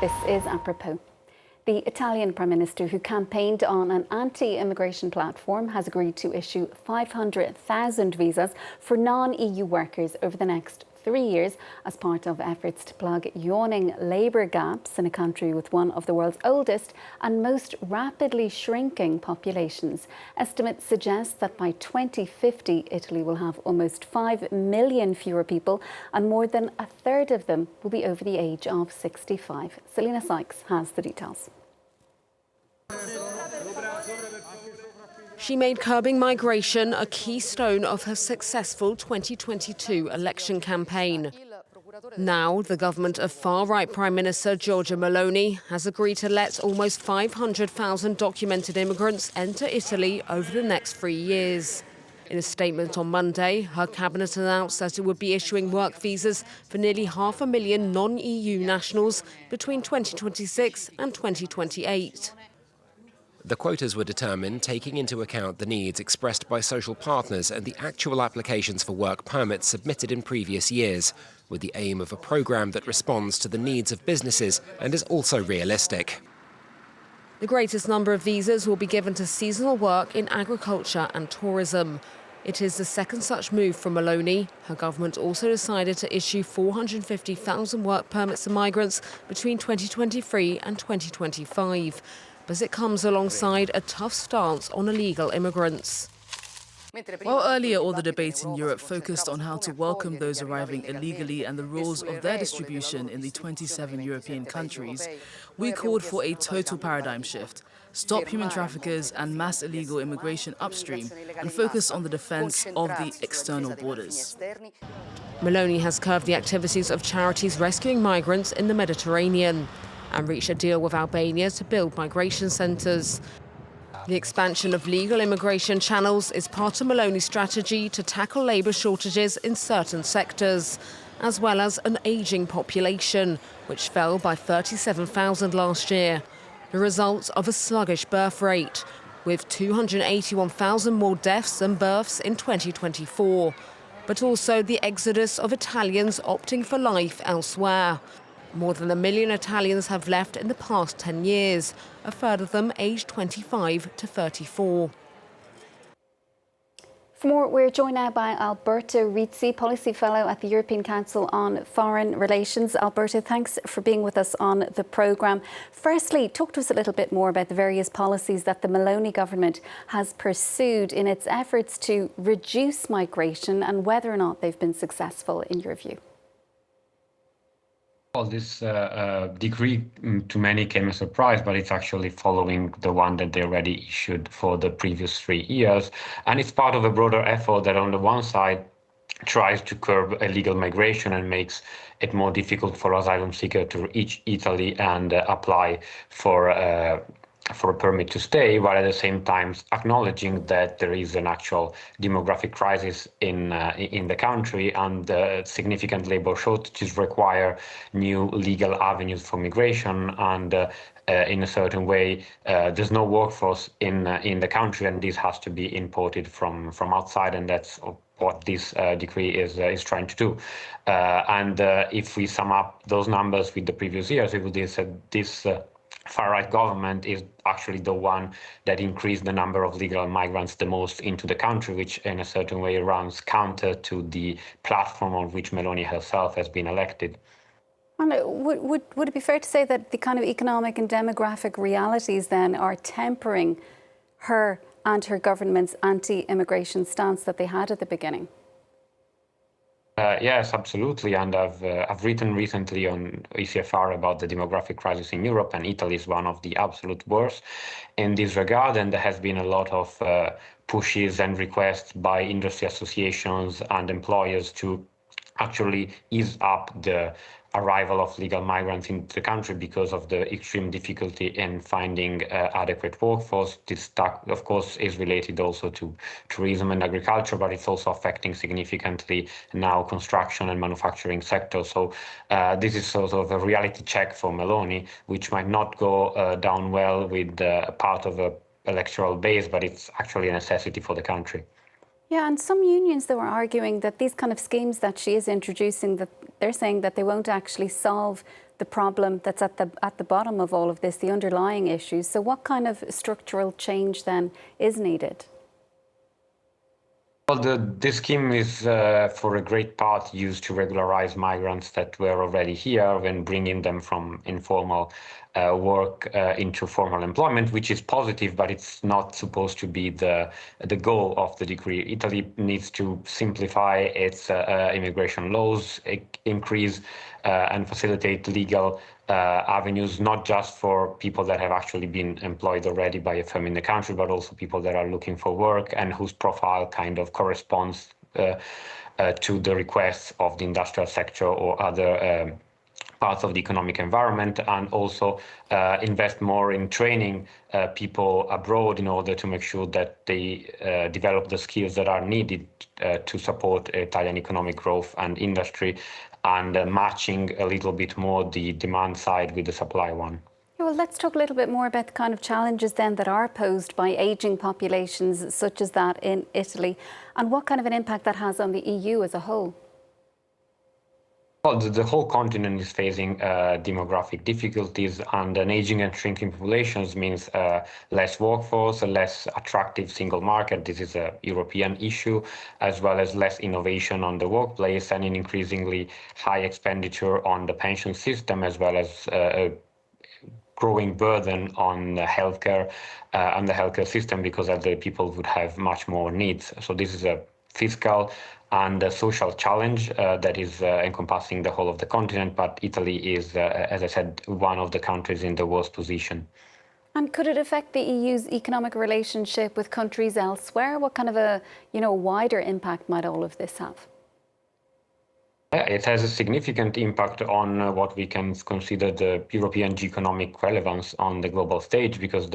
This is Apropos. The Italian Prime Minister, who campaigned on an anti-immigration platform, has agreed to issue 500,000 visas for non-EU workers over the next 3 years as part of efforts to plug yawning labour gaps in a country with one of the world's oldest and most rapidly shrinking populations. Estimates suggest that by 2050, Italy will have almost 5 million fewer people, and more than a third of them will be over the age of 65. Selina Sykes has the details. She made curbing migration a keystone of her successful 2022 election campaign. Now, the government of far-right Prime Minister Giorgia Meloni has agreed to let almost 500,000 documented immigrants enter Italy over the next 3 years. In a statement on Monday, her cabinet announced that it would be issuing work visas for nearly 500,000 non-EU nationals between 2026 and 2028. The quotas were determined taking into account the needs expressed by social partners and the actual applications for work permits submitted in previous years, with the aim of a programme that responds to the needs of businesses and is also realistic. The greatest number of visas will be given to seasonal work in agriculture and tourism. It is the second such move from Meloni. Her government also decided to issue 450,000 work permits to migrants between 2023 and 2025. But it comes alongside a tough stance on illegal immigrants. While earlier all the debates in Europe focused on how to welcome those arriving illegally and the rules of their distribution in the 27 European countries, we called for a total paradigm shift, stop human traffickers and mass illegal immigration upstream, and focus on the defence of the external borders. Meloni has curbed the activities of charities rescuing migrants in the Mediterranean and reached a deal with Albania to build migration centres. The expansion of legal immigration channels is part of Meloni's strategy to tackle labour shortages in certain sectors, as well as an ageing population, which fell by 37,000 last year, the result of a sluggish birth rate, with 281,000 more deaths than births in 2024, but also the exodus of Italians opting for life elsewhere. More than 1 million Italians have left in the past 10 years, a third of them aged 25 to 34. For more, we're joined now by Alberto Rizzi, Policy Fellow at the European Council on Foreign Relations. Alberto, thanks for being with us on the programme. Firstly, talk to us a little bit more about the various policies that the Meloni government has pursued in its efforts to reduce migration and whether or not they've been successful in your view. Well, this decree to many came as a surprise, but it's actually following the one that they already issued for the previous 3 years. And it's part of a broader effort that on the one side tries to curb illegal migration and makes it more difficult for asylum seekers to reach Italy and apply for a permit to stay, while at the same time acknowledging that there is an actual demographic crisis in the country and significant labor shortages require new legal avenues for migration. And in a certain way, there's no workforce in the country, and this has to be imported from outside, and that's what this decree is trying to do. And if we sum up those numbers with the previous years, we would say this far-right government is actually the one that increased the number of legal migrants the most into the country, which in a certain way runs counter to the platform on which Meloni herself has been elected. And would it be fair to say that the kind of economic and demographic realities then are tempering her and her government's anti-immigration stance that they had at the beginning? Yes, absolutely. And I've written recently on ECFR about the demographic crisis in Europe, and Italy is one of the absolute worst in this regard. And there has been a lot of pushes and requests by industry associations and employers to actually ease up the arrival of legal migrants into the country because of the extreme difficulty in finding adequate workforce. This, of course, is related also to tourism and agriculture, but it's also affecting significantly now construction and manufacturing sectors. So this is sort of a reality check for Meloni, which might not go down well with part of the electoral base, but it's actually a necessity for the country. Yeah, and some unions, though, are arguing that these kind of schemes that she is introducing, that they're saying that they won't actually solve the problem that's at the bottom of all of this, the underlying issues. So what kind of structural change then is needed? Well, this scheme is for a great part used to regularize migrants that were already here when bringing them from informal work into formal employment, which is positive, but it's not supposed to be the goal of the decree. Italy needs to simplify its immigration laws, increase and facilitate legal avenues, not just for people that have actually been employed already by a firm in the country, but also people that are looking for work and whose profile kind of corresponds to the requests of the industrial sector or other parts of the economic environment, and also invest more in training people abroad in order to make sure that they develop the skills that are needed to support Italian economic growth and industry, and matching a little bit more the demand side with the supply one. Yeah, well, let's talk a little bit more about the kind of challenges then that are posed by ageing populations such as that in Italy, and what kind of an impact that has on the EU as a whole. Well, the whole continent is facing demographic difficulties, and an aging and shrinking populations means less workforce, a less attractive single market. This is a European issue, as well as less innovation on the workplace and an increasingly high expenditure on the pension system, as well as a growing burden on the healthcare and the healthcare system, because other people would have much more needs. So this is a fiscal and a social challenge that is encompassing the whole of the continent, but Italy is, as I said, one of the countries in the worst position. And could it affect the EU's economic relationship with countries elsewhere? What kind of a wider impact might all of this have? It has a significant impact on what we can consider the European economic relevance on the global stage, because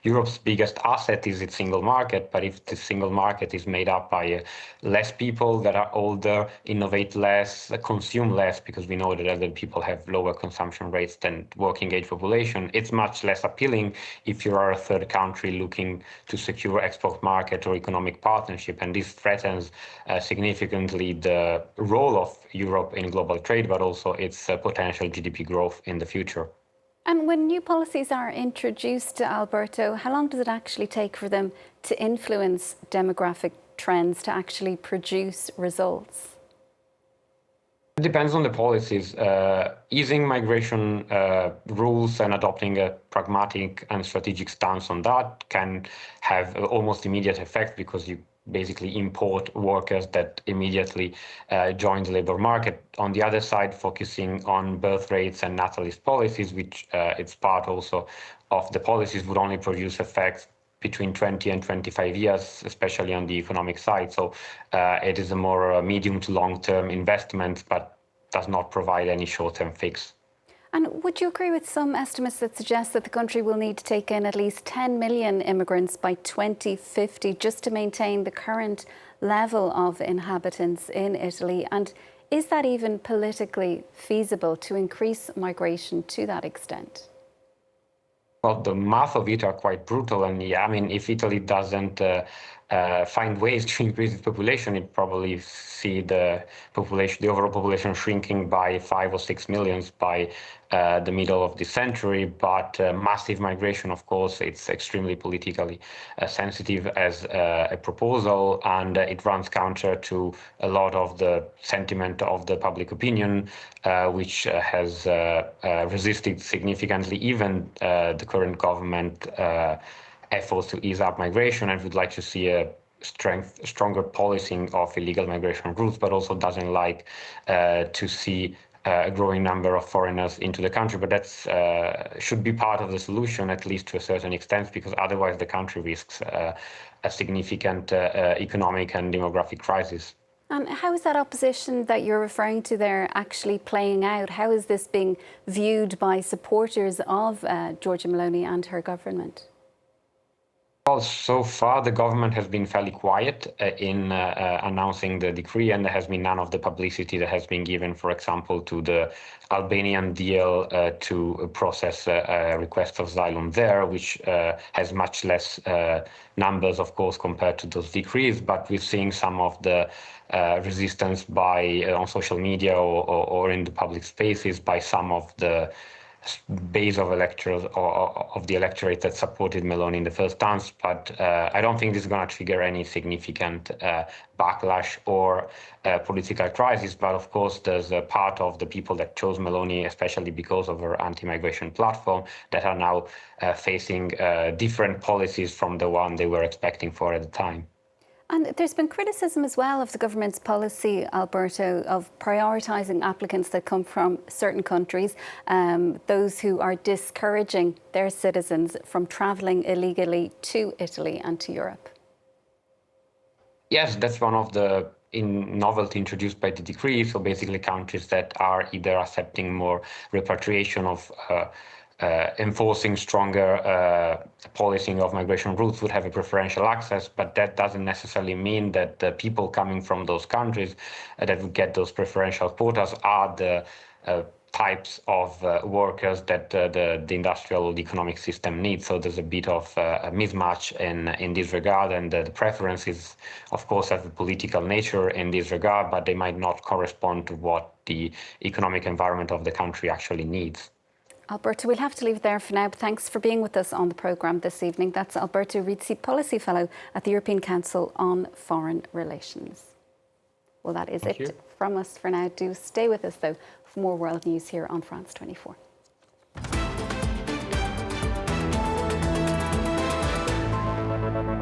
Europe's biggest asset is its single market. But if the single market is made up by less people that are older, innovate less, consume less, because we know that other people have lower consumption rates than working age population, it's much less appealing if you are a third country looking to secure export market or economic partnership. And this threatens significantly the role of Europe in global trade, but also its potential GDP growth in the future. And when new policies are introduced, Alberto, how long does it actually take for them to influence demographic trends, to actually produce results? It depends on the policies. Easing migration rules and adopting a pragmatic and strategic stance on that can have almost immediate effect, because you basically import workers that immediately join the labor market. On the other side, focusing on birth rates and natalist policies, which it's part also of the policies, would only produce effects between 20 and 25 years, especially on the economic side. So it is a more medium to long-term investment, but does not provide any short-term fix. And would you agree with some estimates that suggest that the country will need to take in at least 10 million immigrants by 2050 just to maintain the current level of inhabitants in Italy? And is that even politically feasible to increase migration to that extent? Well, the math of it are quite brutal. And yeah, I mean, if Italy doesn't find ways to increase its population, it probably see the overall population shrinking by 5 or 6 millions by the middle of this century. But massive migration, of course, it's extremely politically sensitive as a proposal, and it runs counter to a lot of the sentiment of the public opinion, which has resisted significantly even the current government efforts to ease up migration, and would like to see a stronger policing of illegal migration routes, but also doesn't like to see a growing number of foreigners into the country. But that's should be part of the solution, at least to a certain extent, because otherwise the country risks a significant economic and demographic crisis. And how is that opposition that you're referring to there actually playing out? How is this being viewed by supporters of Giorgia Meloni and her government? Well, so far the government has been fairly quiet in announcing the decree, and there has been none of the publicity that has been given, for example, to the Albanian deal to process a request of asylum there, which has much less numbers, of course, compared to those decrees. But we're seeing some of the resistance by on social media or in the public spaces by some of the base of electors or of the electorate that supported Meloni in the first dance, but I don't think this is going to trigger any significant backlash or political crisis. But of course, there's a part of the people that chose Meloni, especially because of her anti-migration platform, that are now facing different policies from the one they were expecting for at the time. And there's been criticism as well of the government's policy, Alberto, of prioritising applicants that come from certain countries, those who are discouraging their citizens from travelling illegally to Italy and to Europe. Yes, that's one of the novelty introduced by the decree. So basically countries that are either accepting more repatriation of enforcing stronger policing of migration routes would have a preferential access, but that doesn't necessarily mean that the people coming from those countries that would get those preferential quotas are the types of workers that the industrial or the economic system needs. So there's a bit of a mismatch in this regard, and the preferences, of course, have a political nature in this regard, but they might not correspond to what the economic environment of the country actually needs. Alberto, we'll have to leave it there for now, but thanks for being with us on the programme this evening. That's Alberto Rizzi, Policy Fellow at the European Council on Foreign Relations. Well, that is it from us for now. Do stay with us, though, for more world news here on France 24.